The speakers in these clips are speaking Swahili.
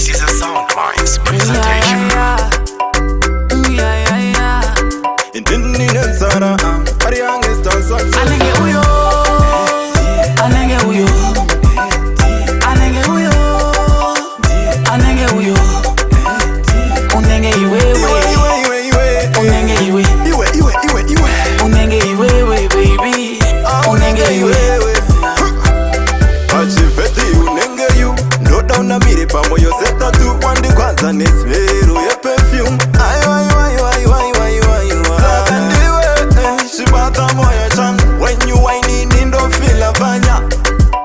This is a Soundminds presentation. Pamoyo seta tu wandi kwanza nismeru ye perfume. Sakandiwe, shibata moyo chan. When you whine nindo feel a vanya.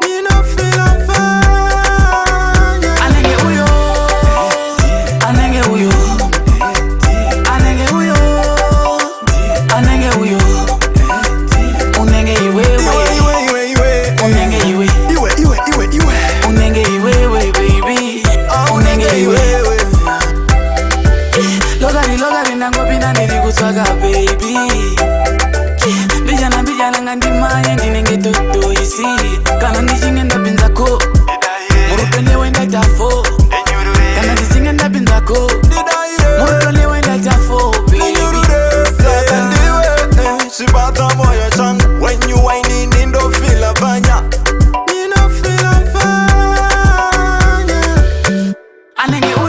Nindo feel a vanya. Anenge uyo, anenge uyo, anenge uyo, anenge uyo. Unenge iwewe, unenge iwe, unenge iwewe baby. Logari nango bina nilikutswaga baby. Bijana ngandimanye ndinenge toto isi. Kana ndichinge ndapinzako murutone wenda jafo. Kana ndichinge ndapinzako murutone wenda jafo baby. Sakandiwe, shibata moyo chan. When you whine nindo feel a vanya. Nindo feel a vanya. Anenge uyo.